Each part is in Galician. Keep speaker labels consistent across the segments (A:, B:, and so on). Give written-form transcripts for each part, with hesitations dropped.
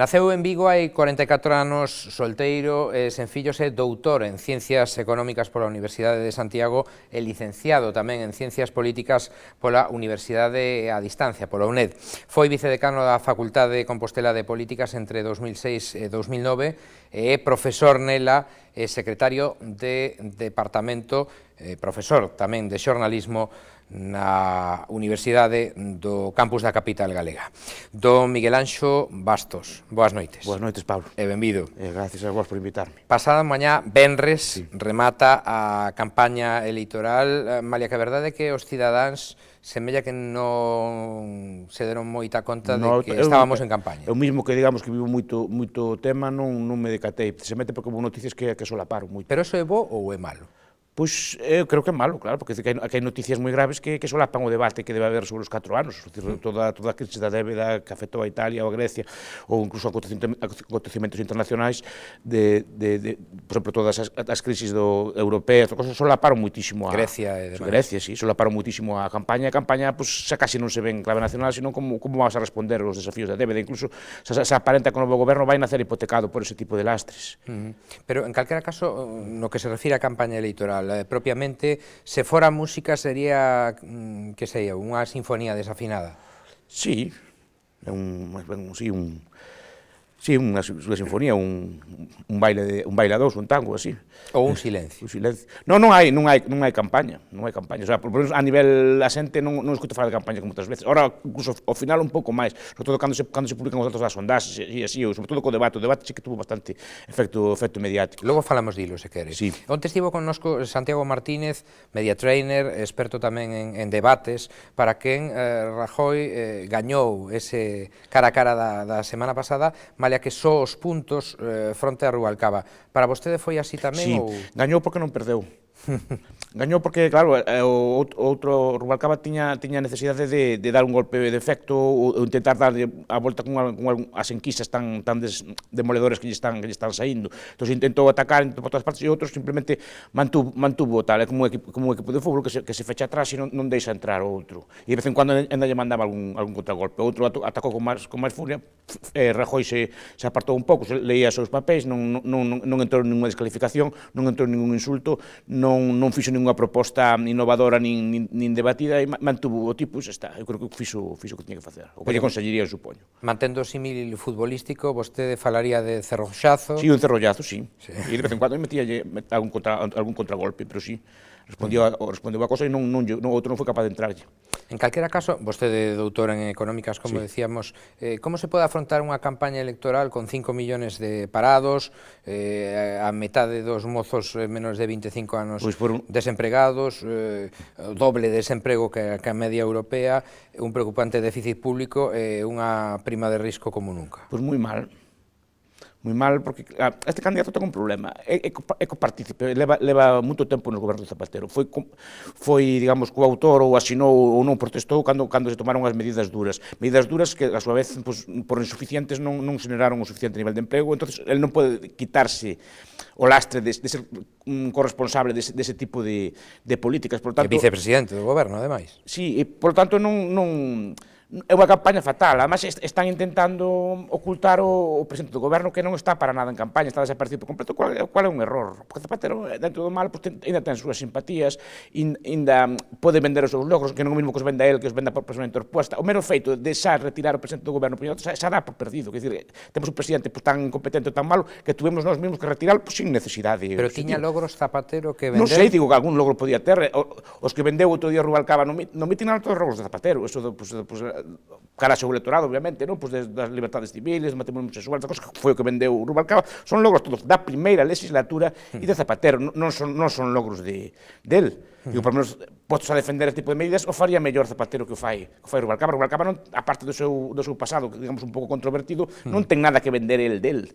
A: Naceu en Vigo hai 44 anos, solteiro, sen fillos, é doutor en Ciencias Económicas pola Universidade de Santiago e licenciado tamén en Ciencias Políticas pola Universidade a Distancia, pola UNED. Foi vicedecano da Facultade de Compostela de Políticas entre 2006 e 2009 e é profesor nela e secretario de Departamento, profesor tamén de xornalismo na Universidade do Campus da Capital Galega. Don Miguel Anxo Bastos, boas noites.
B: Boas noites, Pablo.
A: E benvido.
B: Gracias a vos por invitarme.
A: Pasada mañá, venres, remata a campaña electoral, malia que a verdade é que os cidadáns semella que non se deron moita conta de que estábamos en campaña.
B: Eu mismo que digamos que vivo moito tema, non me decatei, precisamente porque houve noticias que solaparon moito.
A: Pero eso é bo ou é malo?
B: Pois eu creo que é malo, claro, porque hai noticias moi graves que solapan o debate que debe haber sobre os 4 anos, toda a crise da débeda que afectou a Italia ou a Grecia, ou incluso acontecimentos internacionais, por exemplo, todas as crisis europeas, solaparon moitísimo a
A: Grecia e demais.
B: Grecia, sí, solaparon moitísimo a campaña, pois, xa casi non se ve en clave nacional, sino como vas a responder aos desafíos da débeda, incluso se aparenta que o novo goberno vai nacer hipotecado por ese tipo de lastres.
A: Pero, en calquera caso, no que se refire á campaña electoral, propiamente, se fora música sería, que sei, unha sinfonía desafinada?
B: Sí, unha sinfonía, un baile a dous, un tango, así.
A: Ou un silencio?
B: Un silencio. Non hai campaña, o sea, por lo menos a nivel asente non escuto falar de campaña como outras veces. Ora, incluso ao final un pouco máis, sobre todo cando se publican os datos das sondaxes e así, sobre todo co debate, o debate sí que tuvo bastante efecto mediático.
A: Logo falamos dilo, se queres.
B: Sí.
A: Onte estivo connosco Santiago Martínez, media trainer, experto tamén en debates, para quen Rajoy gañou ese cara a cara da semana pasada, malia que só os puntos fronte a Rubalcaba. Para vostede foi así tamén?
B: Sí, gañou porque non perdeu. Gañou porque, claro, o outro Rubalcaba tiña necesidade de dar un golpe de efecto ou intentar dar a volta con as enquisas tan demoledores que lle están saindo. Entón, intentou atacar por todas partes e outros simplemente mantuvo tal, é como un equipo de fútbol que se fecha atrás e non deixa entrar o outro. E de vez en cuando ainda lle mandaba algún contragolpe. O outro atacou con máis furia, Rajoy se apartou un pouco, leía os seus papéis, non entrou en ninguna descalificación, non entrou en ningún insulto, non fixo ninguna proposta innovadora nin debatida e mantuvo o tipo, xa está. Eu creo que fixo o que tiña que facer, o que lle conseguiría, supoño.
A: Mantendo o símil futbolístico, vostede falaría de cerroxazo?
B: Sí, un cerrollazo, sí. E de vez en cuando metíalle algún contragolpe, pero sí. Respondeu a cosa e o outro non foi capaz de entrarlle.
A: En calquera caso, vostede é doutor en económicas, como decíamos, como se pode afrontar unha campaña electoral con 5 millones de parados, a metade dos mozos menos de 25 anos desempregados, o doble de desemprego que a media europea, un preocupante déficit público e unha prima de risco como nunca?
B: Pois moi mal. Moi mal, porque este candidato ten un problema, é copartícipe, leva moito tempo no goberno de Zapatero, foi, digamos, coautor ou asinou ou non protestou cando se tomaron as medidas duras que, a súa vez, por insuficientes non generaron o suficiente nivel de emprego, entonces ele non pode quitarse o lastre de ser un corresponsable dese tipo de políticas, por tanto...
A: E vicepresidente do goberno, ademais.
B: Sí, e, por tanto, non é unha campaña fatal, además están intentando ocultar o presidente do goberno que non está para nada en campaña, está desaparecido por completo, cual é un error, porque Zapatero, dentro do mal, ainda ten súas simpatías, ainda pode vender os seus logros, que non é o mesmo que os venda él, que os venda por personalmente resposta. O mero feito de xa retirar o presidente do goberno xa dá por perdido, quer dizer, temos un presidente tan incompetente, tan malo, que tuvemos nós mesmos que retiralo sin necesidade.
A: Pero tiña logros Zapatero que vender?
B: Non sei, digo que algún logro podía ter, os que vendeu outro día Rubalcaba no mitin eran todos logros de Zapatero, eso cara ao electorado, obviamente, non? Pues das libertades civiles, matrimonio sexual, esa cosa que foi o que vendeu Rubalcaba, son logros todos da primeira legislatura e de Zapatero, non son logros del. Digo, por menos, postos a defender este tipo de medidas, o faría mellor Zapatero que o fai Rubalcaba. Rubalcaba, non, a parte do seu pasado, digamos, un pouco controvertido, non ten nada que vender del.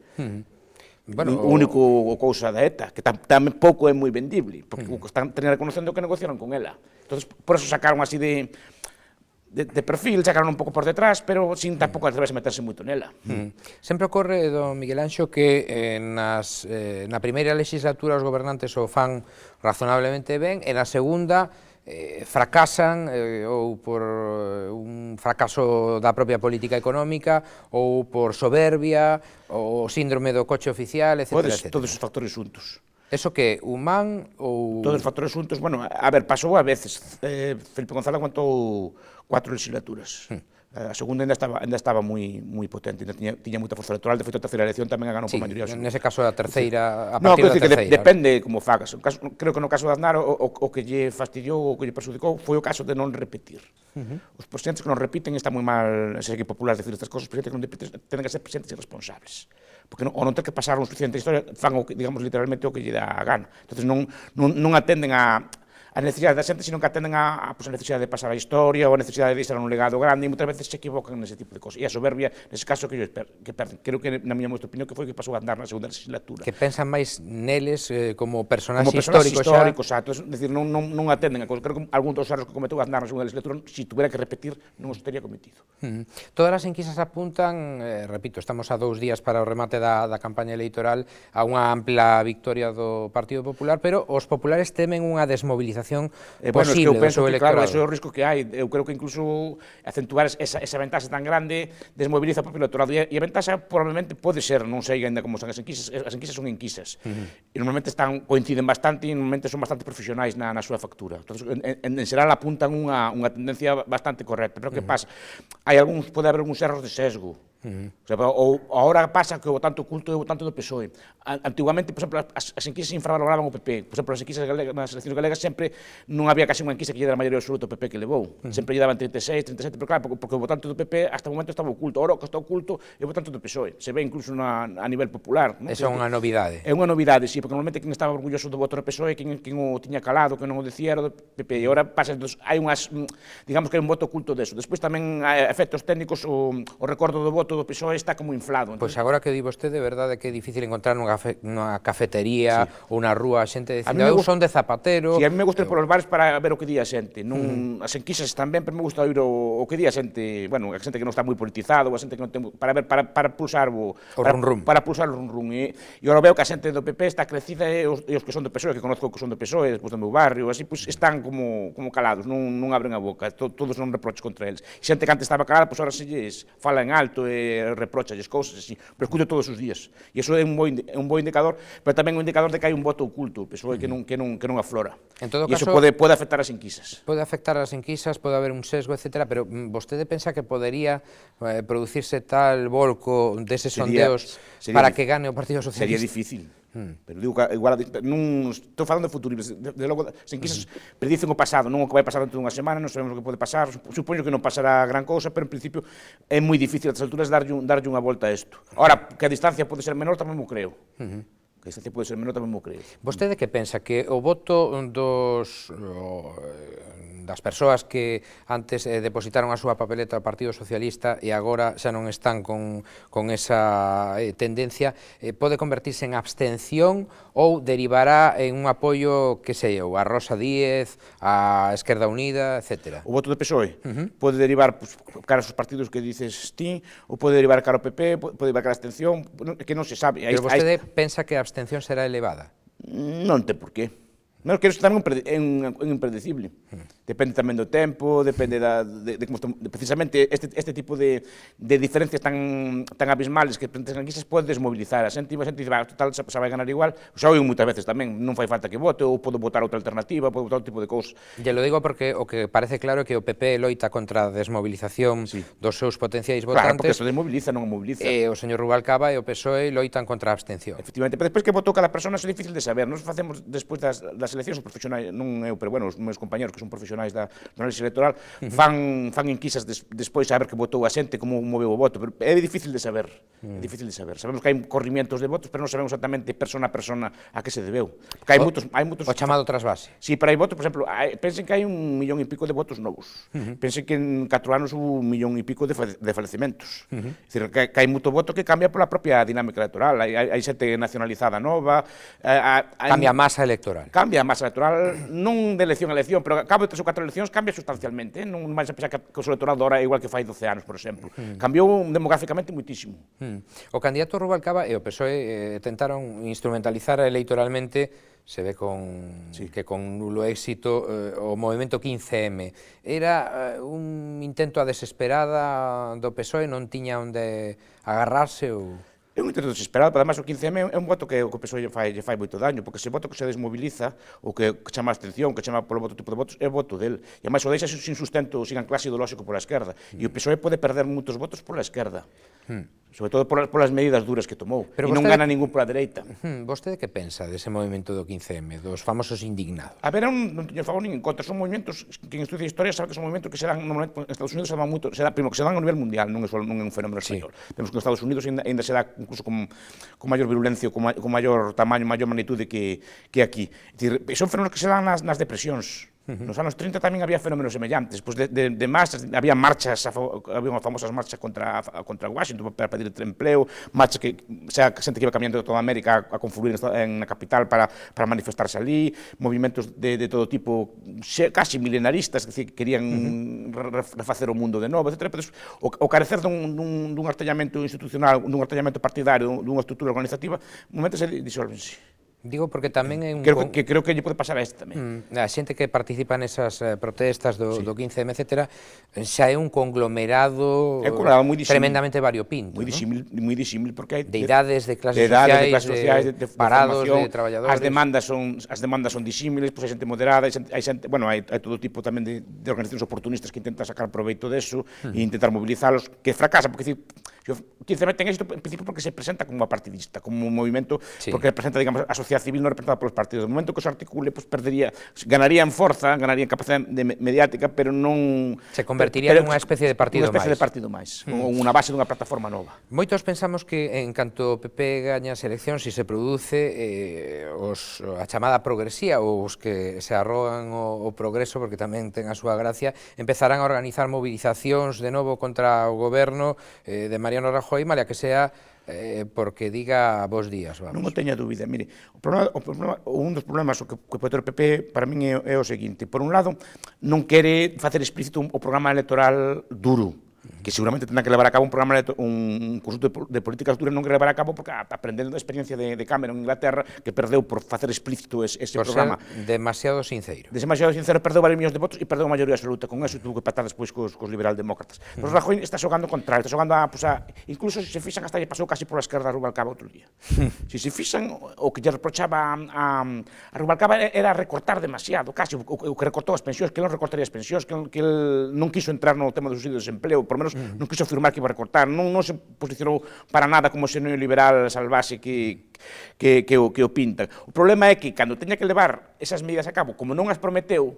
B: O único cousa da ETA, que tamén pouco é moi vendible, porque están reconocendo que negociaron con ela. Entón, por eso sacaron así de perfil, sacaron un pouco por detrás, pero sin tampouco atreverse a meterse moito nela.
A: Sempre ocorre, don Miguel Anxo, que na primeira legislatura os gobernantes o fan razonablemente ben, e na segunda fracasan ou por un fracaso da propia política económica ou por soberbia, ou síndrome do coche oficial, etc.
B: Todos os factores xuntos.
A: Eso que, humán ou...
B: Todos os factores xuntos, bueno, a ver, pasou a veces. Felipe González aguantou 4 legislaturas. A segunda ainda estaba moi potente, tiña moita forza electoral, de feito a terceira elección tamén a ganou por maioría absoluta.
A: Nese caso a terceira, a partir da terceira.
B: Depende como fagas. Creo que no caso de Aznar o que lle fastidiou, o que lle perjudicou, foi o caso de non repetir. Os presidentes que non repiten está moi mal, sei que é popular decir estas cosas, os presidentes que non repiten tenen que ser presidentes irresponsables. Porque ou non ter que pasar un suficiente historia, fan, digamos, literalmente o que lle dá a gana. Entonces non atenden a necesidade da xente, sino que atenden a necesidade de pasar a historia ou a necesidade de deixar un legado grande, e moitas veces se equivocan nese tipo de cosas. E a soberbia, nese caso, que perden. Creo que, na miña modesta opinión, que foi que pasou a andar na segunda legislatura.
A: Que pensan máis neles como personaxes históricos xa.
B: Exacto. É dicir, non atenden a cosas. Creo que algún dos erros que cometou Aznar na segunda legislatura, se tuviera que repetir, non os teria cometido.
A: Todas as enquisas apuntan, repito, estamos a 2 días para o remate da campaña electoral, a unha ampla victoria do Partido Popular, pero os populares temen unha desmovilización posible do seu electorado.
B: Claro, ese é o risco que hai. Eu creo que incluso acentuar esa ventaxa tan grande desmoviliza o propio electorado. E a ventaxa probablemente pode ser, non sei ainda como son as enquisas son enquisas. E normalmente coinciden bastante e normalmente son bastante profesionais na súa factura. Entón, en xeral apuntan unha tendencia bastante correcta. Pero que pasa? Pode haber algúns erros de sesgo. Ou agora pasa que o votante oculto é o votante do PSOE. Antiguamente, por exemplo, as enquisas infravaloraban o PP. Por exemplo, as enquisas nas eleccións galegas sempre non había casi unha enquisa que lle dera a maioría absoluta ao PP que levou. Sempre lle daban 36, 37, pero claro, porque o votante do PP hasta o momento estaba oculto. Agora o que está oculto é o votante do PSOE. Se ve incluso a nivel popular.
A: Esa é unha novidade.
B: É unha novidade, sí, porque normalmente quen estaba orgulloso do voto do PSOE, quen o tiña calado, que non o decía, era do PP. E agora pasa, hai unhas, digamos que hai un voto oculto deso. Despois tamén hai efectos técnicos, o recordo do voto do PSOE está como inflado.
A: Pois agora que di vostede, verdade que é difícil encontrar nunha cafetería ou na rúa a xente dicindo, eu son de Zapatero.
B: Si, a mí me gusta ir polos bares para ver o que di a xente. As enquisas están ben, pero me gusta oír o que di a xente, bueno, a xente que non está moi politizado, a xente que non ten, para pulsar o
A: rum-rum.
B: Para pulsar o rum-rum. E agora veo que a xente do PP está crecida e os que son do PSOE, que conozco que son do PSOE, despois do meu barrio, así, pues están como calados, non abren a boca, todos non reproches contra eles. Xente que antes estaba calada, pois agora se lles fala en alto e reprochalles cousas así, pero escuto todos os días. E iso é un bo indicador, pero tamén un indicador de que hai un voto oculto, PSOE que non aflora.
A: En todo
B: caso, e iso pode afectar as enquisas.
A: Pode afectar as enquisas, pode haber un sesgo, etc. Pero vostede pensa que podería producirse tal volco deses sondeos para que gane o Partido Socialista?
B: Sería difícil. Pero digo, igual, non estou falando de futuro, de logo, as enquisas predicen o pasado, non o que vai pasar dentro dunha semana, non sabemos o que pode pasar, supoño que non pasará gran cousa, pero en principio é moi difícil a estas alturas darlle unha volta a isto. Ahora, que a distancia pode ser menor tamén mo creo. Que a distancia pode ser menor tamén mo creo.
A: Vostede que pensa que o voto das persoas que antes depositaron a súa papeleta ao Partido Socialista e agora xa non están con esa tendencia, pode convertirse en abstención ou derivará en un apoio, que sei eu, a Rosa Díez, a Esquerda Unida, etc.
B: O voto do PSOE pode derivar cara aos partidos que dices ti, ou pode derivar cara ao PP, pode derivar cara a abstención, que non se sabe.
A: Pero vostede pensa que a abstención será elevada?
B: Non ten por qué. Non, que isto tamén é un impredecible. Depende tamén do tempo, depende de como precisamente este tipo de diferencias tan abismales que as enquisas pode desmobilizar. A xente dice, total, xa vai ganar igual. Xa oigo moitas veces tamén, non fai falta que vote, ou podo votar outra alternativa, podo votar outro tipo de cousas.
A: E lo digo porque o que parece claro é que o PP loita contra a desmovilización dos seus potenciais votantes.
B: Claro, porque se desmoviliza, non o moviliza.
A: E o señor Rubalcaba e o PSOE loitan contra a abstención.
B: Efectivamente, pero despois que votou cada persona é difícil de saber. Nos facemos despois das eleccións, os profesionais, non eu, pero bueno, os meus compañeros que son profesionais da análise electoral, fan enquisas despois a ver que votou a xente, como moveu o voto, pero é difícil de saber. É difícil de saber. Sabemos que hai corrimientos de votos, pero non sabemos exactamente persona a persona a que se debeu. Porque hai moitos
A: o chamado trasvase.
B: Si, pero hai votos, por exemplo, pensen que hai 1,5 millón de votos novos. Pensen que en 4 anos hubo 1,5 millón de falecimentos. É dicir, que hai moito voto que cambia pola propia dinámica electoral. Hai xente nacionalizada nova.
A: Cambia a masa electoral.
B: Cambia a masa electoral, non de elección a elección, pero cabo de 3 ou ou 4 eleccións cambia sustancialmente, non vais a pensar que o seu electorado ahora é igual que fai 12 anos, por exemplo. Cambiou demográficamente muitísimo.
A: O candidato Rubalcaba e o PSOE tentaron instrumentalizar eleitoralmente, se ve que con nulo éxito, o movimento 15M. Era un intento a desesperada do PSOE, non tiña onde agarrarse ou...
B: É un intento desesperado, pero además o 15M é un voto que o PSOE lle fai moito daño, porque ese voto que se desmoviliza, ou que chama a atención, que chama polo outro tipo de votos, é o voto del. E ademais o deixa sin sustento, sin anclaxe ideolóxico pola esquerda. E o PSOE pode perder moitos votos pola esquerda. Sobre todo polas medidas duras que tomou. E non gana ningún pola dereita.
A: Vostede que pensa dese movimento do 15M, dos famosos indignados?
B: A ver, non teño favor nin en contra, son movimentos que en estudia de historia sabe que son movimentos que se dan normalmente en Estados Unidos, primero que se dan a nivel mundial, non é un fenómeno español. Vemos que en Estados Unidos ainda se dá incluso con maior virulencia, con maior tamaño, maior magnitude que aquí. Son fenómenos que se dan nas depresións. Nos anos 30 tamén había fenómenos semellantes, pois de masas, había marchas, había unhas famosas marchas contra Washington para pedir empleo, marchas que xa xente que iba camiñando de toda América a confluir na capital para manifestarse ali, movimentos de todo tipo, casi milenaristas, que querían refacer o mundo de novo, etc. O carecer dun artellamento institucional, dun artellamento partidario, dunha estrutura organizativa, momentos se disolvense.
A: Digo porque tamén é un...
B: Creo que lle pode pasar a este tamén.
A: A xente que participa nesas protestas do 15M, etc., xa é un conglomerado tremendamente variopinto.
B: Moi disímil, porque hai...
A: De idades, de clases sociais, de parados, de traballadores...
B: As demandas son disímiles, pois hai xente moderada, hai xente... Bueno, hai todo tipo tamén de organizacións oportunistas que intentan sacar proveito deso e intentar mobilizalos, que fracasan, porque, o 15M ten éxito, en principio, porque se presenta como unha partidista, como un movimento, porque representa, digamos, a sociedade civil non representada polos partidos. No momento que se articule, pues ganaría en forza, ganaría en capacidade mediática, pero non...
A: Se convertiría nunha especie de partido máis.
B: Unha especie de partido máis, ou unha base dunha plataforma nova.
A: Moitos pensamos que en canto o PP gaña as eleccións, se produce a chamada progresía, ou os que se arrogan o progreso, porque tamén ten a súa gracia, empezarán a organizar movilizacións de novo contra o goberno de Mariano Rajoy, malia que sea porque diga bos días, vamos.
B: Non o teña dúbida, mire, un dos problemas que pode ter o PP para min é o seguinte: por un lado, non quere facer explícito o programa electoral duro, que seguramente tendrá que levar a cabo un conjunto de políticas duras, non que levar a cabo porque aprendendo da experiencia de Cameron en Inglaterra, que perdeu por facer explícito ese programa.
A: Por ser demasiado sincero.
B: Demasiado sincero, perdeu varios millóns de votos e perdeu a maioría absoluta con eso, e tuvo que patar despois cos liberaldemócratas. Pero Rajoy está xogando contra, está xogando incluso se fixan hasta lle pasou casi pola esquerda a Rubalcaba outro día. Se fixan, o que lle reprochaba a Rubalcaba era recortar demasiado, casi o que recortou as pensións, que non recortaría as pensións, que el non quiso entrar no tema do subsidio de desempleo, por menos non quiso afirmar que iba a recortar, non se posicionou para nada como ese neoliberal salvaxe que o pinta. O problema é que, cando teña que levar esas medidas a cabo, como non as prometeu,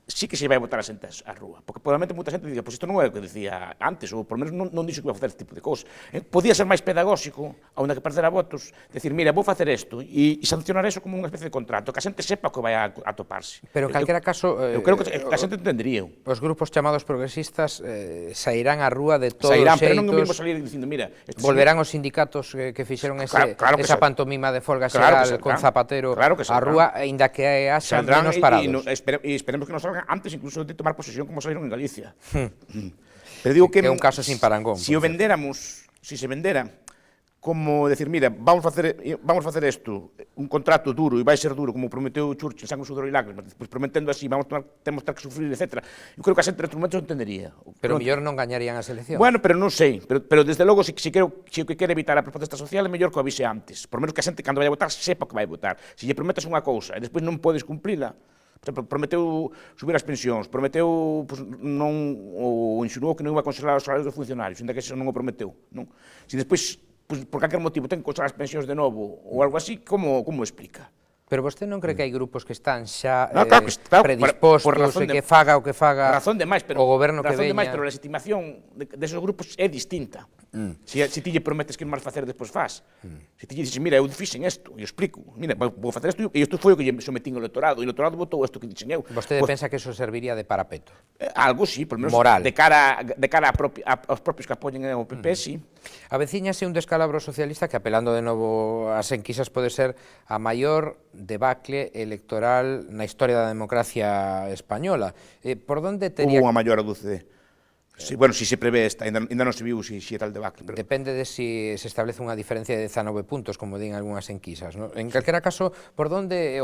B: sí que se vai botar a xente á rúa, porque probablemente moita xente diga, pois isto non é o que dicía antes, ou por menos non dixo que iba a facer este tipo de cousas. Podía ser máis pedagóxico, aonde que perdera votos, decir, mira, vou facer isto, e sancionar eso como unha especie de contrato, que a xente sepa o que vai a toparse.
A: Pero, en calquera caso...
B: Eu creo que a xente entendería.
A: Os grupos chamados progresistas sairán á rúa de todos os xeitos...
B: Pero non o mesmo salir dicindo, mira...
A: Volverán os sindicatos que fixeron esa pantomima de folga xeral con Zapatero á rúa, aínda que haxa menos parados.
B: E esperemos que non salgan antes incluso de tomar posesión como salieron en Galicia. Pero digo que
A: é un caso sin parangón.
B: Si se vendera como decir, mira, vamos facer isto, un contrato duro e vai ser duro, como prometeu Churchill, sangue, sudor e lágrimas, despois prometendo así, temos que sufrir, etc. Eu creo que a xente neste momento entendería.
A: Pero mellor non gañarían as eleccións.
B: Bueno, pero non sei, pero desde logo, se o que quere evitar a protesta social, é mellor que o avise antes. Por menos que a xente, cando vai a votar, sepa que vai a votar. Se lle prometes unha cousa e despois non podes cumplila, por exemplo, prometeu subir as pensións, prometeu, ou insinuou que non iba a congelar os salarios dos funcionarios, ainda que eso non o prometeu. Se despois, por calquer motivo, ten que congelar as pensións de novo, ou algo así, como o explica?
A: Pero vostede non cree que hai grupos que están xa
B: predispostos
A: e que faga o que faga
B: o goberno que veña?
A: Razón de máis,
B: pero a legitimación desos grupos é distinta. Se ti lle prometes que non vas facer, despois faz. Se ti lle dices, mira, eu fixen isto, e explico, mira, vou facer isto, e isto foi o que lle sometín ao electorado, e o electorado votou isto que dixen eu.
A: Vostede pensa que eso serviría de parapeto?
B: Algo, sí, por menos
A: moral.
B: de cara aos propios que apoyen ao PP, sí.
A: Avecíñase un descalabro socialista que, apelando de novo ás enquisas, pode ser a maior debacle electoral na historia da democracia española. Por onde tería...
B: Hubo unha maior aduce. Sí, bueno, si se prevé esta, ainda non se viu si era el debacle. Pero...
A: Depende de si se establece unha diferencia de 19 puntos, como din algunhas enquisas, ¿no? En calquera caso, por onde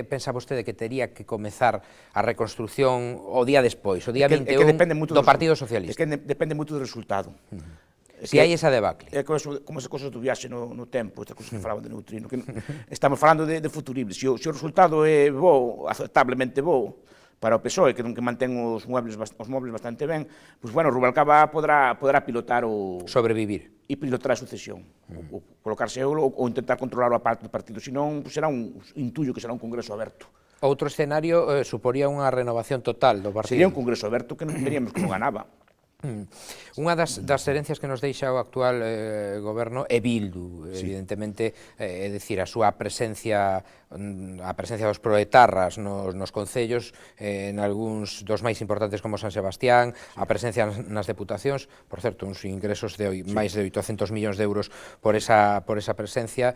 A: pensa vostede que tería que comezar a reconstrucción o día despois, o día 21 do Partido Socialista?
B: Depende moito do resultado.
A: Si hai esa debacle.
B: É como esa cosa do viaxe no tempo, estas cosas que falaban de neutrino, que estamos falando de futuribles. Se o resultado é bo, aceptablemente bo, para o PSOE, que mantén os móviles bastante ben, pois, bueno, Rubalcaba poderá pilotar o...
A: Sobrevivir.
B: E pilotar a sucesión. Ou colocarse ou intentar controlar a parte do partido. Senón, será intuyo que será un congreso aberto.
A: Outro escenario suporía unha renovación total do partido.
B: Sería un congreso aberto que non veríamos que non ganaba.
A: Unha das herencias que nos deixa o actual goberno é Bildu, evidentemente, é dicir, a súa presencia dos proetarras nos concellos, en algúns dos máis importantes como San Sebastián, a presencia nas deputacións, por certo, uns ingresos de máis de 800 millóns de euros por esa presencia.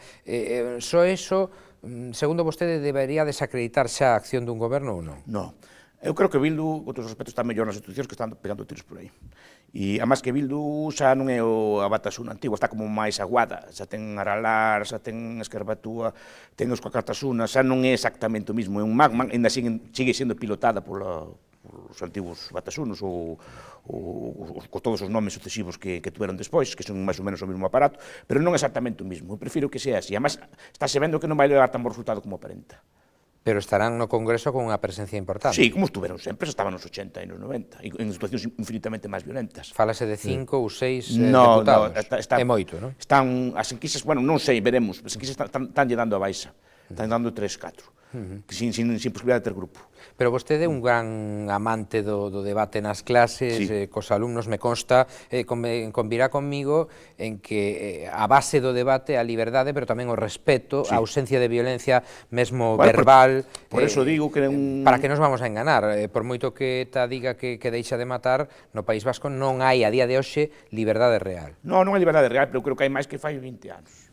A: Só eso, segundo vostede, debería desacreditar xa a acción dun goberno ou non?
B: Non. Eu creo que Bildu, outros aspectos, está mellor nas institucións que están pegando tiros por aí. E, además, que Bildu xa non é a Batasuna antigua, está como máis aguada, xa ten Aralar, xa ten Escarbatúa, ten os Cacatasuna, xa non é exactamente o mismo, é un magma, ainda sigue sendo pilotada polos antigos Batasunos ou todos os nomes sucesivos que tuveron despois, que son máis ou menos o mesmo aparato, pero non exactamente o mismo. Eu prefiro que sea así. Además, estáse vendo que non vai levar tan bo resultado como aparenta.
A: Pero estarán no Congreso con unha presencia importante.
B: Sí, como estuveron sempre, estaban nos 80 e nos 90, en situacións infinitamente máis violentas.
A: Falase de 5 ou 6 deputados. É moito, non?
B: Están as enquisas, bueno, non sei, veremos, as enquisas están lle dando a baixa, están dando 3, 4. Sin posibilidade de ter grupo.
A: Pero vostede é un gran amante do debate nas clases, cos alumnos, me consta, convirá conmigo en que a base do debate é a liberdade, pero tamén o respeto, a ausencia de violencia, mesmo verbal.
B: Por eso digo que...
A: Para que nos vamos a enganar, por moito que ETA diga que deixa de matar, no País Vasco non hai, a día de hoxe, liberdade real.
B: Non hai liberdade real, pero creo que hai máis que fai 20 anos.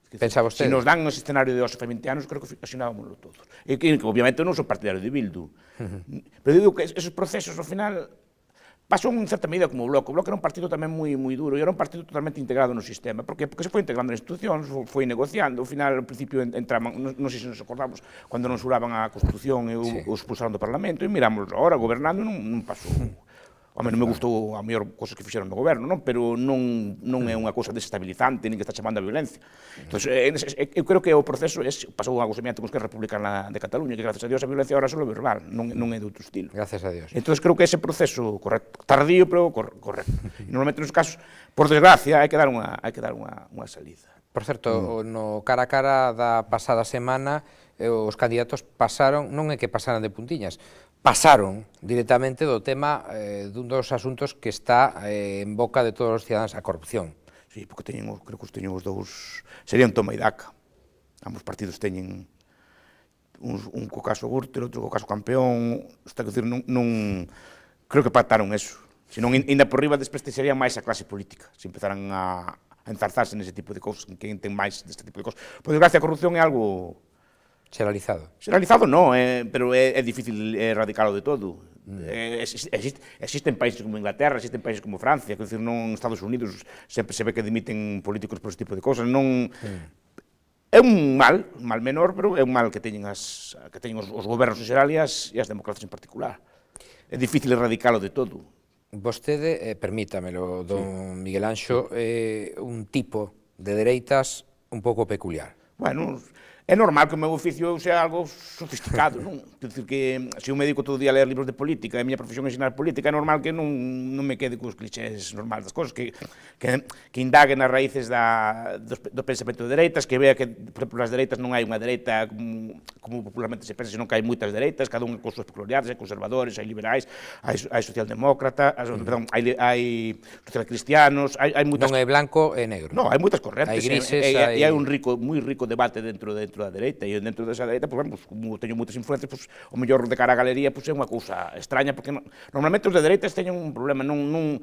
A: Pensa vostede?
B: Se nos dan ese escenario de hoxe fai 20 anos, creo que asionábamoslo todos. E que, obviamente, non son partidario de Bildu. Pero digo que esos procesos, ao final, pasou en certa medida como o Bloque. O Bloque era un partido tamén moi duro, e era un partido totalmente integrado no sistema. Por qué? Porque se foi integrando nas institucións, foi negociando. Ao final, ao principio, entraban, non sei se nos acordamos, cando non xuraban a Constitución e o expulsaron do Parlamento, e miramos, agora, gobernando, non pasou. Home, non me gustou a mellor cosas que fixeron no goberno, non? Pero non é unha cousa desestabilizante, nin que está chamando a violencia. Entón, eu creo que o proceso pasou algo semelhante con os que é Republicana de Cataluña, que gracias a Dios a violencia ahora só é verbal, non é de outro estilo.
A: Gracias a Dios.
B: Entón, creo que ese proceso correcto, tardío, pero correcto. E normalmente nos casos, por desgracia, hai que dar unha salida.
A: Por certo, no cara a cara da pasada semana, os candidatos pasaron, non é que pasaran de puntiñas, pasaron directamente do tema dun dos asuntos que está en boca de todos os cidadáns, a corrupción.
B: Sí, porque creo que teñen os dous, serían toma e daca. Ambos partidos teñen un co caso Gürtel, outro co caso Campeón, está que decir, non creo que pactaron eso. Senón, ainda por riba, desprestixiarían máis a clase política, se empezaran a enzarzarse nese tipo de cousas, en que ten máis deste tipo de cousas. Por desgracia, a corrupción é algo...
A: Generalizado.
B: Generalizado non, pero é difícil erradicalo de todo. Existen países como Inglaterra, existen países como Francia, quer dizer, non Estados Unidos sempre se ve que dimiten políticos por ese tipo de cousas, non... É un mal menor, pero é un mal que teñen os gobernos en xeral e as democracias en particular. É difícil erradicalo de todo.
A: Vostede, permítamelo, don Miguel Anxo, un tipo de dereitas un pouco peculiar.
B: Bueno, É normal que o meu oficio sea algo sofisticado, non? Quer dicir que se eu me dedico todo o día a ler libros de política, e a miña profesión é ensinar política, é normal que non me quede cos clichés normais das cosas, que indague nas raíces do pensamento de dereitas, que vea que, por exemplo, nas dereitas non hai unha dereita como popularmente se pensa, senón que hai moitas dereitas, cada unha con súas peculiaridades, hai conservadores, hai liberais, hai socialdemócratas, hai socialcristianos, hai moitas...
A: Non é blanco e negro.
B: Non, hai moitas correntes,
A: hai grises,
B: e hai un moi rico debate dentro da dereita, e dentro desa dereita, pues, bueno, pues, como teño moitas influencias, pues, o mellor de cara á galería, pues, é unha cousa extraña, porque normalmente os de dereitas teñen un problema, non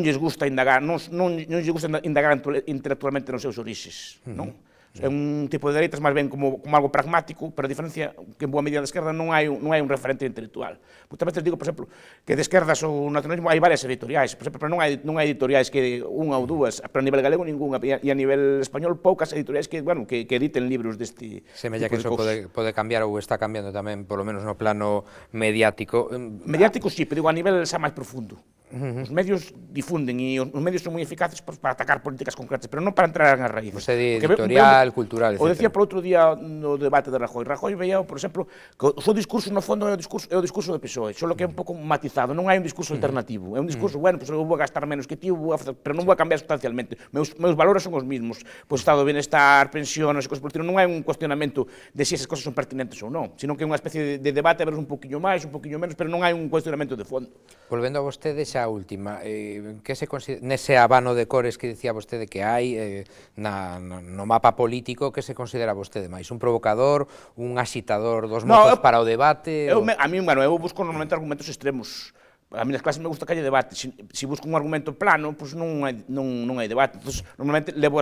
B: lles gusta indagar, non lles gusta indagar intelectualmente nos seus orixes, non? É un tipo de dereitas máis ben como algo pragmático, pero a diferencia que en boa medida da esquerda non hai un referente intelectual. Moitas veces digo, por exemplo, que de esquerdas ou nacionalismo hai varias editoriais, por exemplo, pero non hai editoriais que unha ou dúas, pero a nivel galego ninguna, e a nivel español poucas editoriais que editen libros deste
A: Semella que iso pode cambiar ou está cambiando tamén, polo menos no plano mediático.
B: Mediático sí, pero digo a nivel xa máis profundo. Os medios difunden e os medios son moi eficaces para atacar políticas concretas, pero non para entrar nas raíces.
A: Você de editorial, cultural, etc.
B: O decía por outro día no debate de Rajoy. Rajoy veía, por exemplo, que o seu discurso no fondo é o discurso do PSOE, só que é un pouco matizado, non hai un discurso alternativo. É un discurso, bueno, pues eu vou gastar menos que ti, pero non vou a cambiar sustancialmente. Meus valores son os mismos. Pois estado de bienestar, pensiones e cosas por estilo, non hai un cuestionamento de se esas cosas son pertinentes ou non, sino que é unha especie de debate a ver un poquinho máis, un poquinho menos, pero non hai un cuestionamento de fondo.
A: Volvendo a vostede xa a última, que se considera, nese abano de cores que dicía vostede que hai no mapa político, que se considera vostede máis? Un provocador, un axitador dos mozos para o debate?
B: A mí, eu busco normalmente argumentos extremos. A mí nas clases me gusta que haya debate. Se busco un argumento plano, pois non hai debate. Entón, normalmente levo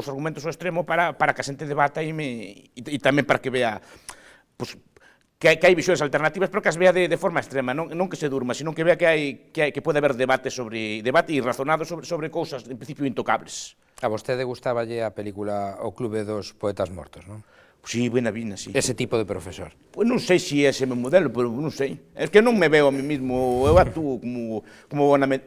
B: os argumentos ao extremo para que a xente debata e tamén para que vea que hai visións alternativas, pero que as vea de forma extrema, non que se durma, sino que vea que pode haber debate e razonado sobre cousas, en principio, intocables.
A: A vostede gustaballe a película O Clube dos Poetas Mortos, non?
B: Sí, buena vina, sí.
A: Ese tipo de profesor.
B: Pois non sei se é ese meu modelo, pero non sei. É que non me veo a mí mismo, eu actúo como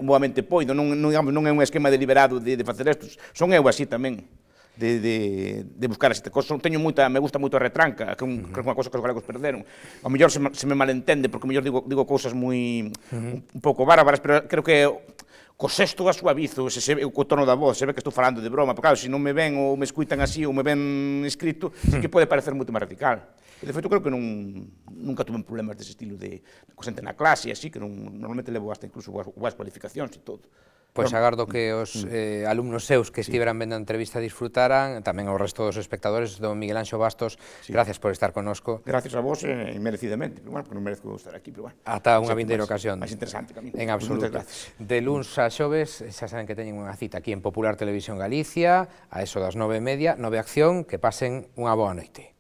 B: boamente poido, non é un esquema deliberado de facer isto, son eu así tamén. De buscar este cosa. Me gusta moito a retranca, que é unha cosa que os galegos perderon. Ao mellor se me malentende, porque ao mellor digo cousas moi un pouco bárbaras, pero creo que co xesto a suavizo, co tono da voz, se ve que estou falando de broma, porque claro, se non me ven ou me escuitan así ou me ven escrito, sí que pode parecer moito máis radical. E, de feito, creo que nunca tuve problemas dese estilo de xente na clase, así, que normalmente levo hasta incluso boas cualificacións e todo.
A: Pois agardo que os alumnos seus que estiveran vendo a entrevista disfrutaran, tamén ao resto dos espectadores, don Miguel Anxo Bastos, gracias por estar connosco.
B: Gracias a vos, merecidamente, pero bueno, porque non merezco estar aquí, pero bueno.
A: Ata unha vindeira ocasión.
B: Máis interesante que a mí.
A: En absoluto. De luns a xoves, xa saben que teñen unha cita aquí en Popular Televisión Galicia, a eso das 9:30, Nove Acción, que pasen unha boa noite.